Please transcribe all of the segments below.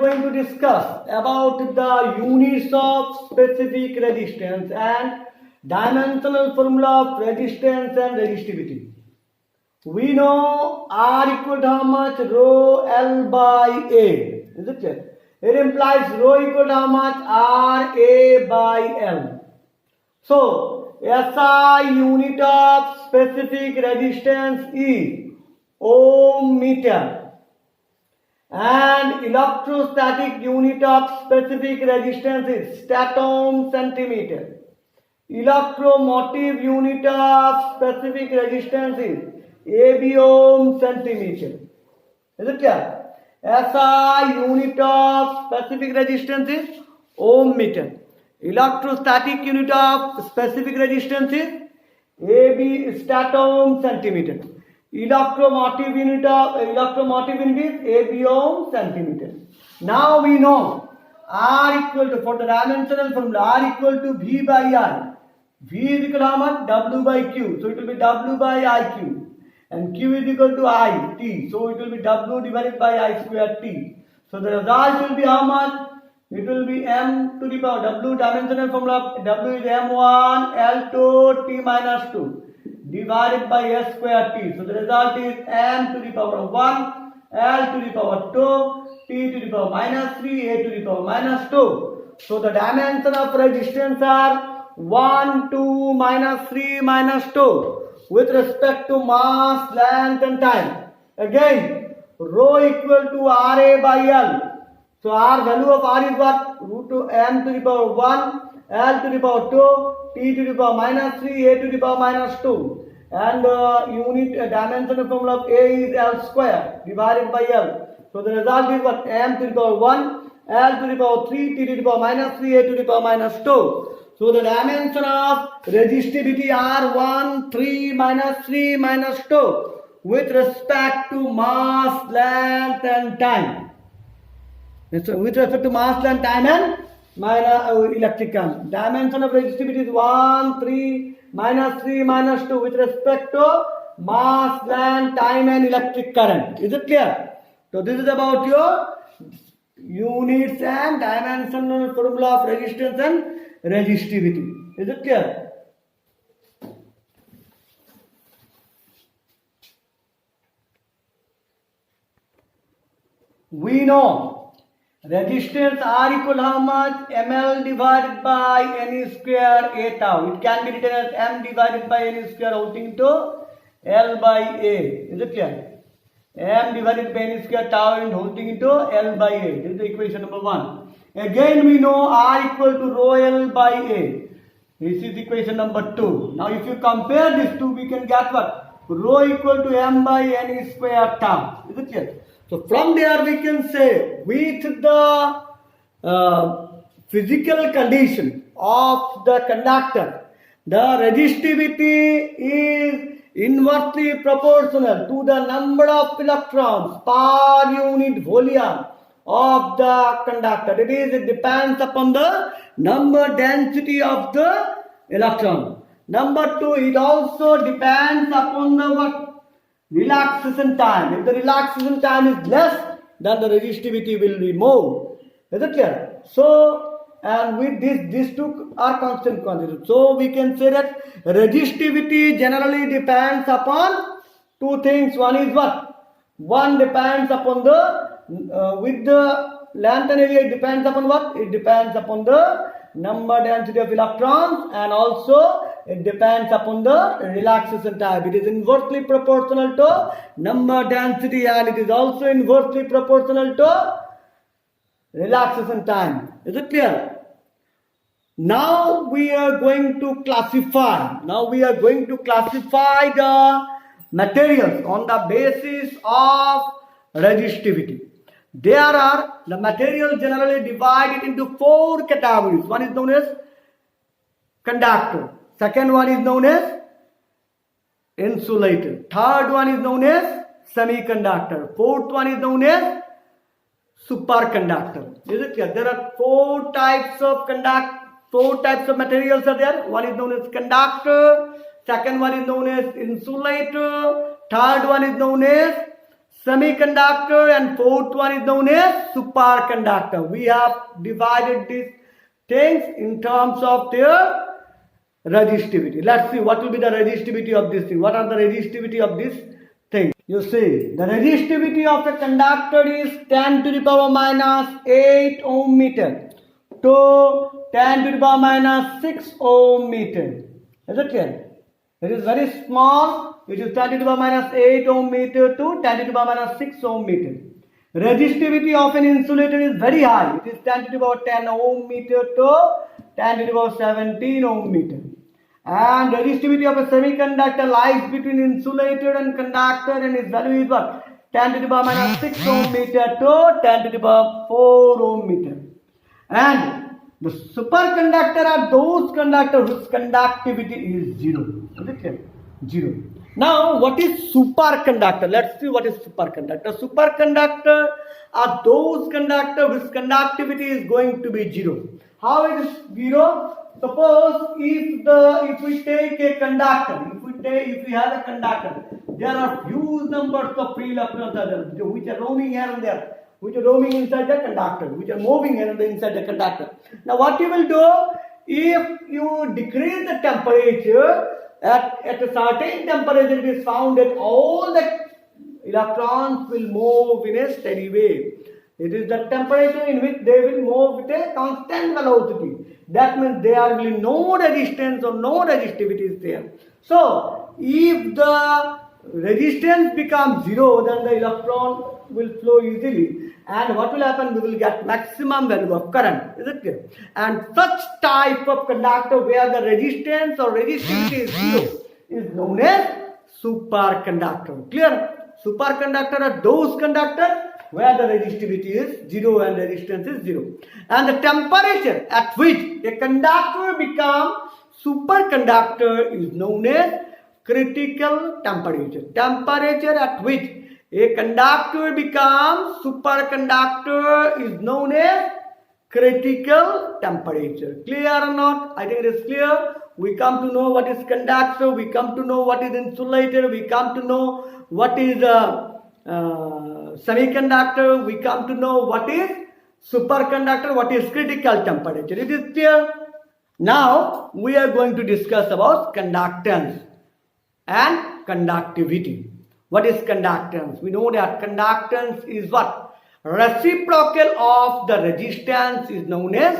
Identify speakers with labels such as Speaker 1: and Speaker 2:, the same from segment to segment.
Speaker 1: going to discuss about the units of specific resistance and dimensional formula of resistance and resistivity. We know R equal to how much? Rho L by A. Is it clear? It implies rho equal to how much? R A by L. So, SI unit of specific resistance is ohm meter. And electrostatic unit of specific resistance is staton centimeter. Electromotive unit of specific resistance is AB ohm centimeter. Is it clear? SI unit of specific resistance is ohm meter. Electrostatic unit of specific resistance is AB staton centimeter. Electromotive unit is AB ohm centimeter. Now we know R equal to, for the dimensional formula, R equal to V by I. V is equal to how much? W by Q. So it will be W by IQ. And Q is equal to I, T. So it will be W divided by I square T. So the result will be how much? It will be M to the power W dimensional formula. W is M1 L2 T minus 2 divided by S square T. So the result is M to the power 1 L to the power 2 T to the power minus 3 A to the power minus 2. So the dimension of resistance are 1, 2, minus 3, minus 2 with respect to mass, length and time. Again, rho equal to RA by L. So R value of R is what? Root to M to the power 1, L to the power 2, T to the power minus 3, A to the power minus 2. And unit dimensional formula of A is L square divided by L. So the result is what? M to the power 1, L to the power 3, T to the power minus 3, A to the power minus 2. So the dimension of resistivity are 1, 3, minus 3, minus 2 with respect to mass, length and time. So with respect to mass, length, time and electric current. Dimension of resistivity is 1, 3, minus 3, minus 2 with respect to mass, length, time and electric current. Is it clear? So this is about your units and dimensional formula of resistance and resistivity. Is it clear? We know resistance R equal how much? ML divided by N square A tau. It can be written as M divided by N square whole thing to L by A. Is it clear? M divided by N square tau and whole thing into L by A. This is the equation number 1. Again we know R equal to rho L by A. This is equation number 2. Now if you compare these two, we can get what? Rho equal to M by N square tau. Is it clear? So from there we can say with the physical condition of the conductor, the resistivity is inversely proportional to the number of electrons per unit volume of the conductor. That is, it depends upon the number density of the electron. Number 2, it also depends upon the what? Relaxation time. If the relaxation time is less, then the resistivity will be more. Is it clear? So, and with this, these two are constant quantities. So we can say that resistivity generally depends upon two things. One is what? One depends upon the with the length and area. It depends upon what? It depends upon the number density of electrons, and also it depends upon the relaxation time. It is inversely proportional to number density, and it is also inversely proportional to relaxation time. Is it clear? Now we are going to classify. The materials on the basis of resistivity. There are the materials generally divided into 4 categories. One is known as conductor. Second one is known as insulator. Third one is known as semiconductor. Fourth one is known as superconductor. Is it clear? There are 4 types of materials are there. One is known as conductor. Second one is known as insulator. Third one is known as semiconductor, and fourth one is known as superconductor. We have divided these things in terms of their resistivity. Let's see what will be the resistivity of this thing. What are the resistivity of this thing? You see, the resistivity of a conductor is 10 to the power minus 8 ohm meter to 10 to the power minus 6 ohm meter. Is it clear? It is very small. It is 10 to the power minus 8 ohm meter to 10 to the power minus 6 ohm meter. Resistivity of an insulator is very high. It is 10 to the power 10 ohm meter to 10 to the power 17 ohm meter. And resistivity of a semiconductor lies between insulator and conductor, and its value is what? 10 to the power minus 6 ohm meter to 10 to the power 4 ohm meter. And the superconductor are those conductors whose conductivity is zero. Is it clear? Zero. Now, what is superconductor? Let's see what is superconductor. Superconductor are those conductors whose conductivity is going to be zero. How it is zero? Suppose if we take a conductor, if we have a conductor, there are huge numbers of free electrons which are roaming here and there, which are roaming inside the conductor, which are moving here and there inside the conductor. Now, what you will do, if you decrease the temperature at a certain temperature, it is found that all the electrons will move in a steady way. It is the temperature in which they will move with a constant velocity. That means there will be no resistance or no resistivity is there. So, if the resistance becomes zero, then the electron will flow easily. And what will happen? We will get maximum value of current. Is it clear? And such type of conductor where the resistance or resistivity is zero is known as superconductor. Clear? Superconductor are those conductors where the resistivity is zero and resistance is zero. And the temperature at which a conductor becomes superconductor is known as critical temperature. Temperature at which a conductor becomes superconductor is known as critical temperature. Clear or not? I think it is clear. We come to know what is conductor, we come to know what is insulator, we come to know what is semiconductor, we come to know what is superconductor, what is critical temperature. It is clear. Now we are going to discuss about conductance and conductivity. What is conductance? We know that conductance is what? Reciprocal of the resistance is known as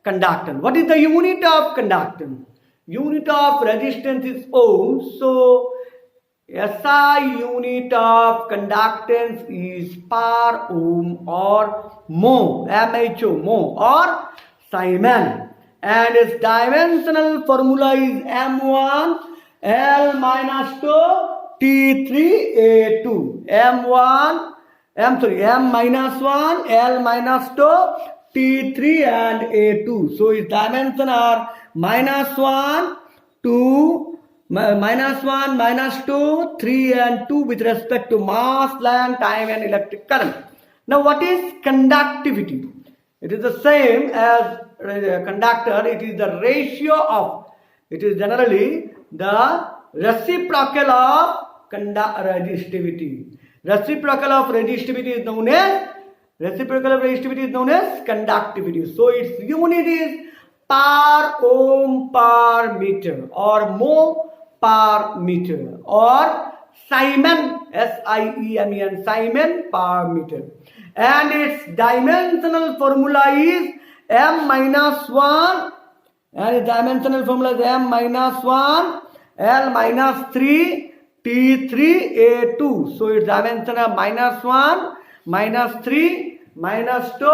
Speaker 1: conductance. What is the unit of conductance? Unit of resistance is ohm. So SI unit of conductance is per ohm or mho, MHO, mho or Simon. And its dimensional formula is M1 L minus 2 T3A2. M minus 1 L minus 2 T3 and A2. So its dimension are minus 1, 2, minus 2, 3 and 2 with respect to mass, length, time and electric current. Now what is conductivity? It is the same as conductor. It is the ratio of, it is generally the reciprocal of resistivity. Reciprocal of resistivity is known as conductivity. So its unit is per ohm per meter or mho per meter or Simon, S-I-E-M-E-N, Simon per meter. And its dimensional formula is M minus 1, and its dimensional formula is M minus 1 L minus 3 T3A2. So its dimension are minus 1, minus 3, minus 2,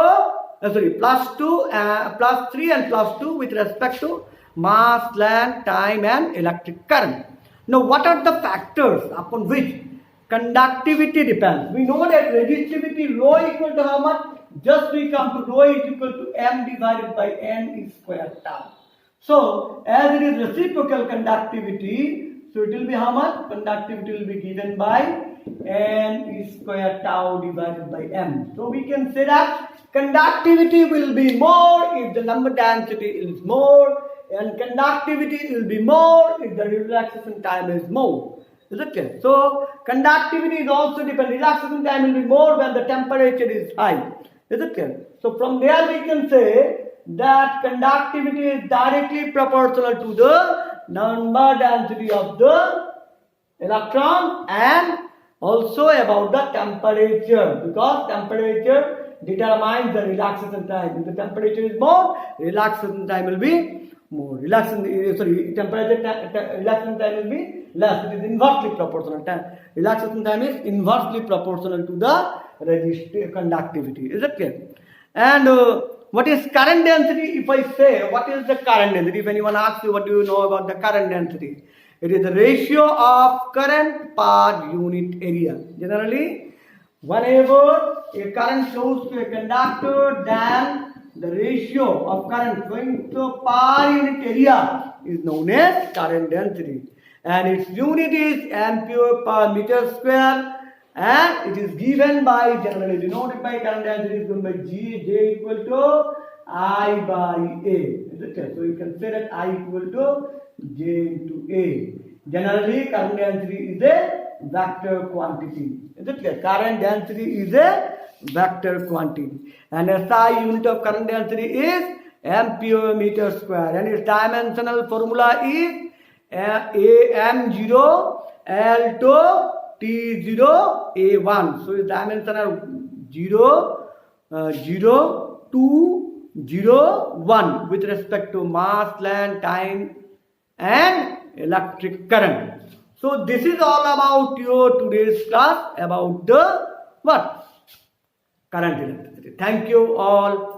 Speaker 1: plus 2, plus 3 and plus 2 with respect to mass, length, time and electric current. Now what are the factors upon which conductivity depends? We know that resistivity rho equal to how much? Just we come to rho is equal to M divided by N square tau. So as it is reciprocal conductivity, so it will be how much? Conductivity will be given by N square tau divided by M. So we can say that conductivity will be more if the number density is more, and conductivity will be more if the relaxation time is more. Is it clear? So conductivity is also dependent. Relaxation time will be more when the temperature is high. Is it clear? So from there we can say that conductivity is directly proportional to the number density of the electron and also about the temperature, because temperature determines the relaxation time. If the temperature is more, relaxation time will be more. Relaxation time will be less. It is inversely proportional. Relaxation time is inversely proportional to the conductivity. Is it clear? And what is current density? If I say what is the current density, if anyone asks you what do you know about the current density, it is the ratio of current per unit area. Generally, whenever a current flows to a conductor, then the ratio of current flowing to per unit area is known as current density. And its unit is ampere per meter square, and it is given by, generally denoted by current density is given by J equal to I by A. Is it clear? So you can say that I equal to J into A. Generally, current density is a vector quantity. Is it clear? Current density is a vector quantity. And SI unit of current density is ampere meter square. And its dimensional formula is M0 L2 T0 A1. So its dimensional 0, 0, 2, 0, 1 with respect to mass, length, time and electric current. So this is all about your today's class about the what? Current electricity. Thank you all.